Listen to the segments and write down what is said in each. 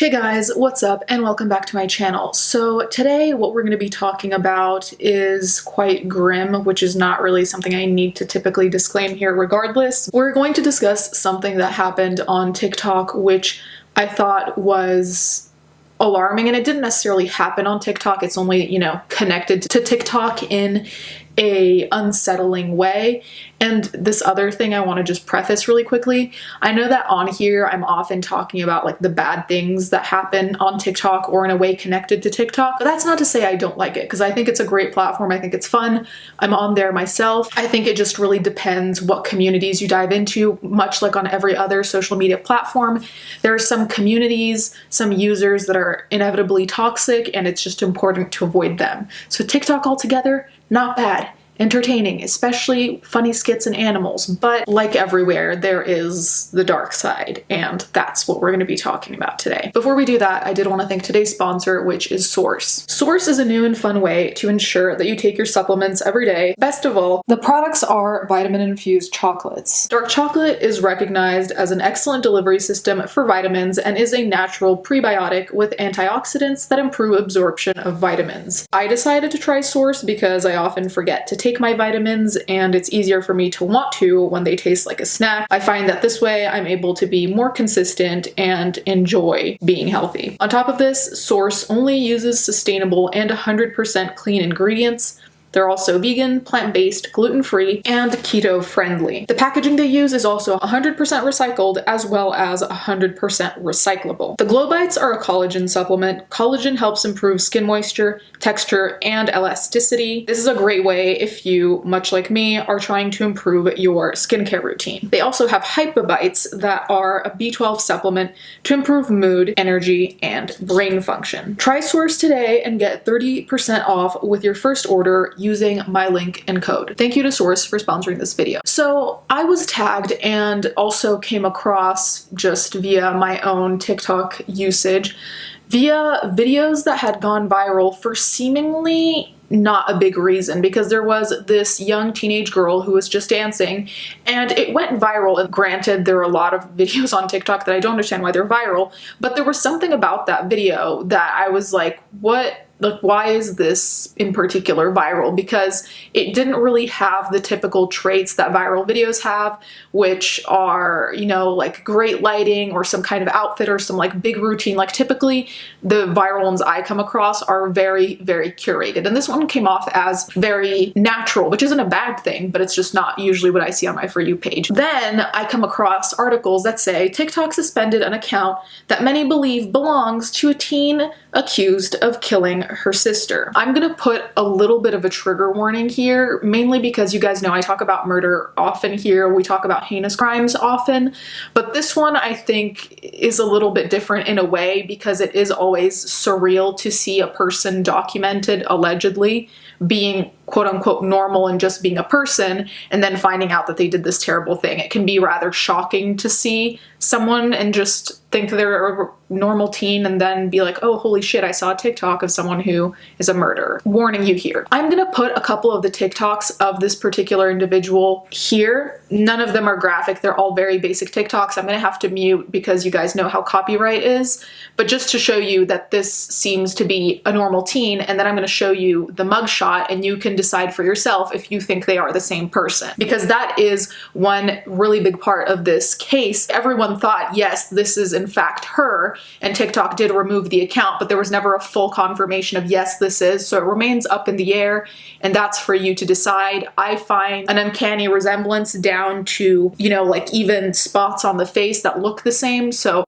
Hey guys, what's up and welcome back to my channel. So today what we're going to be talking about is quite grim, which is not really something I need to typically disclaim here regardless. We're going to discuss something that happened on TikTok, which I thought was alarming, and it didn't necessarily happen on TikTok. It's only, connected to TikTok in a unsettling way. And this other thing I want to just preface really quickly. I know that on here I'm often talking about like the bad things that happen on TikTok or in a way connected to TikTok, but that's not to say I don't like it, because I think it's a great platform. I think it's fun. I'm on there myself. I think it just really depends what communities you dive into. Much like on every other social media platform, there are some communities, some users that are inevitably toxic, and it's just important to avoid them. So TikTok altogether, not bad. Entertaining, especially funny skits and animals, but like everywhere, there is the dark side, and that's what we're going to be talking about today. Before we do that, I did want to thank today's sponsor, which is Source. Source is a new and fun way to ensure that you take your supplements every day. Best of all, the products are vitamin-infused chocolates. Dark chocolate is recognized as an excellent delivery system for vitamins and is a natural prebiotic with antioxidants that improve absorption of vitamins. I decided to try Source because I often forget to take my vitamins, and it's easier for me to want to when they taste like a snack. I find that this way I'm able to be more consistent and enjoy being healthy. On top of this, Source only uses sustainable and 100% clean ingredients. They're also vegan, plant-based, gluten-free, and keto-friendly. The packaging they use is also 100% recycled as well as 100% recyclable. The Glow Bites are a collagen supplement. Collagen helps improve skin moisture, texture, and elasticity. This is a great way if you, much like me, are trying to improve your skincare routine. They also have Hypa Bites that are a B12 supplement to improve mood, energy, and brain function. Try Source today and get 30% off with your first order using my link and code. Thank you to Source for sponsoring this video. So I was tagged and also came across, just via my own TikTok usage, via videos that had gone viral for seemingly not a big reason, because there was this young teenage girl who was just dancing and it went viral. And granted, there are a lot of videos on TikTok that I don't understand why they're viral, but there was something about that video that I was like, what? Like, why is this in particular viral? Because it didn't really have the typical traits that viral videos have, which are, like great lighting or some kind of outfit or some like big routine. Like typically the viral ones I come across are very, very curated. And this one came off as very natural, which isn't a bad thing, but it's just not usually what I see on my For You page. Then I come across articles that say TikTok suspended an account that many believe belongs to a teen accused of killing her sister. I'm gonna put a little bit of a trigger warning here, mainly because you guys know I talk about murder often here. We talk about heinous crimes often, but this one I think is a little bit different in a way, because it is always surreal to see a person documented allegedly being quote unquote normal and just being a person, and then finding out that they did this terrible thing. It can be rather shocking to see someone and just think they're a normal teen and then be like, oh, holy shit, I saw a TikTok of someone who is a murderer. Warning you here. I'm gonna put a couple of the TikToks of this particular individual here. None of them are graphic. They're all very basic TikToks. I'm gonna have to mute because you guys know how copyright is, but just to show you that this seems to be a normal teen, and then I'm gonna show you the mugshot and you can decide for yourself if you think they are the same person, because that is one really big part of this case. Everyone thought, yes, this is in fact her, and TikTok did remove the account, but there was never a full confirmation of yes, this is, so it remains up in the air, and that's for you to decide. I find an uncanny resemblance down to, like even spots on the face that look the same, so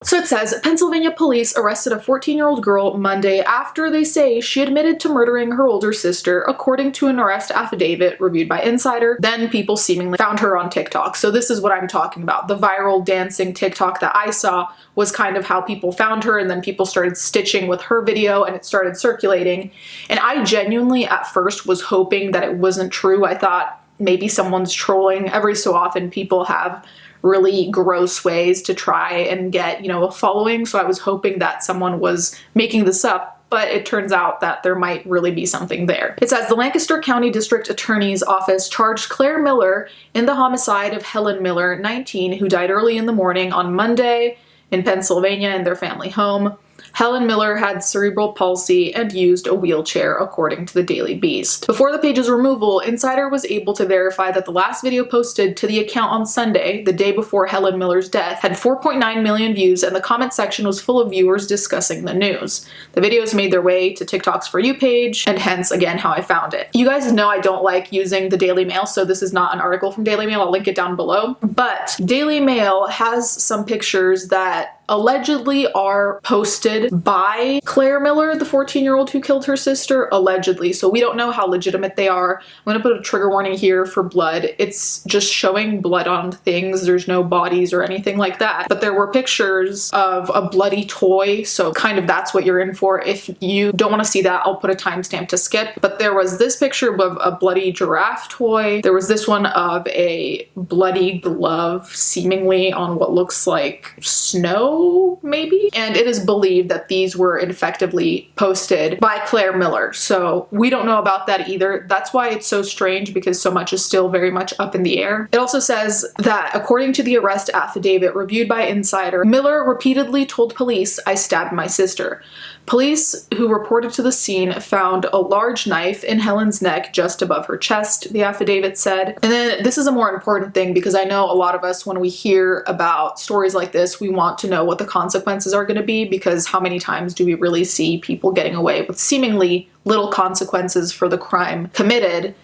So it says, Pennsylvania police arrested a 14-year-old girl Monday after they say she admitted to murdering her older sister, according to an arrest affidavit reviewed by Insider. Then people seemingly found her on TikTok. So this is what I'm talking about. The viral dancing TikTok that I saw was kind of how people found her, and then people started stitching with her video and it started circulating. And I genuinely at first was hoping that it wasn't true. I thought maybe someone's trolling. Every so often people have really gross ways to try and get, a following. So I was hoping that someone was making this up, but it turns out that there might really be something there. It says the Lancaster County District Attorney's Office charged Claire Miller in the homicide of Helen Miller, 19, who died early in the morning on Monday in Pennsylvania in their family home. Helen Miller had cerebral palsy and used a wheelchair, according to the Daily Beast. Before the page's removal, Insider was able to verify that the last video posted to the account on Sunday, the day before Helen Miller's death, had 4.9 million views, and the comment section was full of viewers discussing the news. The videos made their way to TikTok's For You page, and hence, again, how I found it. You guys know I don't like using the Daily Mail, so this is not an article from Daily Mail. I'll link it down below. But Daily Mail has some pictures that allegedly are posted by Claire Miller, the 14-year-old who killed her sister, allegedly. So we don't know how legitimate they are. I'm gonna put a trigger warning here for blood. It's just showing blood on things. There's no bodies or anything like that. But there were pictures of a bloody toy, so kind of that's what you're in for. If you don't want to see that, I'll put a timestamp to skip. But there was this picture of a bloody giraffe toy. There was this one of a bloody glove, seemingly on what looks like snow, maybe? And it is believed that these were effectively posted by Claire Miller. So we don't know about that either. That's why it's so strange, because so much is still very much up in the air. It also says that according to the arrest affidavit reviewed by Insider, Miller repeatedly told police, "I stabbed my sister." Police who reported to the scene found a large knife in Helen's neck just above her chest, the affidavit said. And then this is a more important thing, because I know a lot of us, when we hear about stories like this, we want to know what the consequences are going to be, because how many times do we really see people getting away with seemingly little consequences for the crime committed?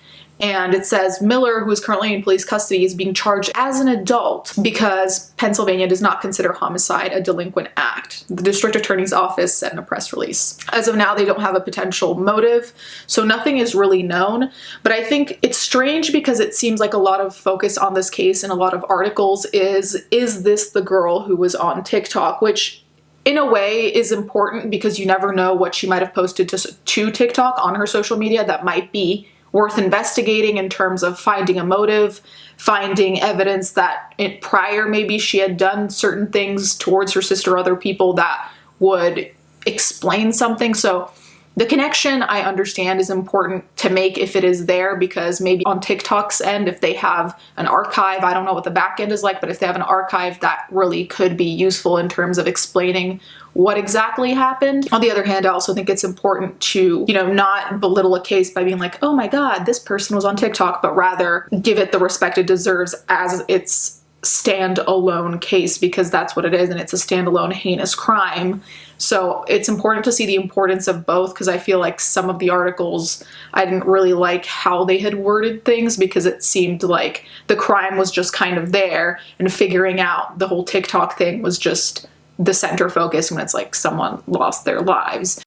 And it says Miller, who is currently in police custody, is being charged as an adult because Pennsylvania does not consider homicide a delinquent act. The district attorney's office said in a press release. As of now, they don't have a potential motive, so nothing is really known. But I think it's strange because it seems like a lot of focus on this case in a lot of articles is this the girl who was on TikTok, which in a way is important because you never know what she might have posted to TikTok on her social media that might be worth investigating in terms of finding a motive, finding evidence that prior maybe she had done certain things towards her sister or other people that would explain something. So the connection, I understand, is important to make if it is there, because maybe on TikTok's end, if they have an archive, I don't know what the back end is like, but if they have an archive, that really could be useful in terms of explaining what exactly happened. On the other hand, I also think it's important to, not belittle a case by being like, oh my God, this person was on TikTok, but rather give it the respect it deserves as its standalone case, because that's what it is, and it's a standalone heinous crime. So it's important to see the importance of both, because I feel like some of the articles, I didn't really like how they had worded things, because it seemed like the crime was just kind of there, and figuring out the whole TikTok thing was just the center focus when it's like someone lost their lives.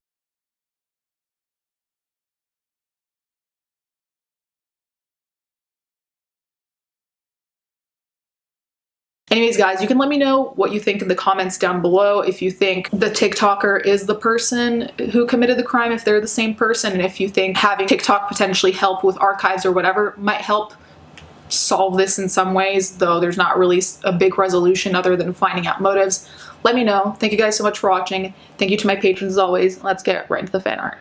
Anyways, guys, you can let me know what you think in the comments down below. If you think the TikToker is the person who committed the crime, if they're the same person, and if you think having TikTok potentially help with archives or whatever might help solve this in some ways, though there's not really a big resolution other than finding out motives. Let me know. Thank you guys so much for watching. Thank you to my patrons as always. Let's get right into the fan art.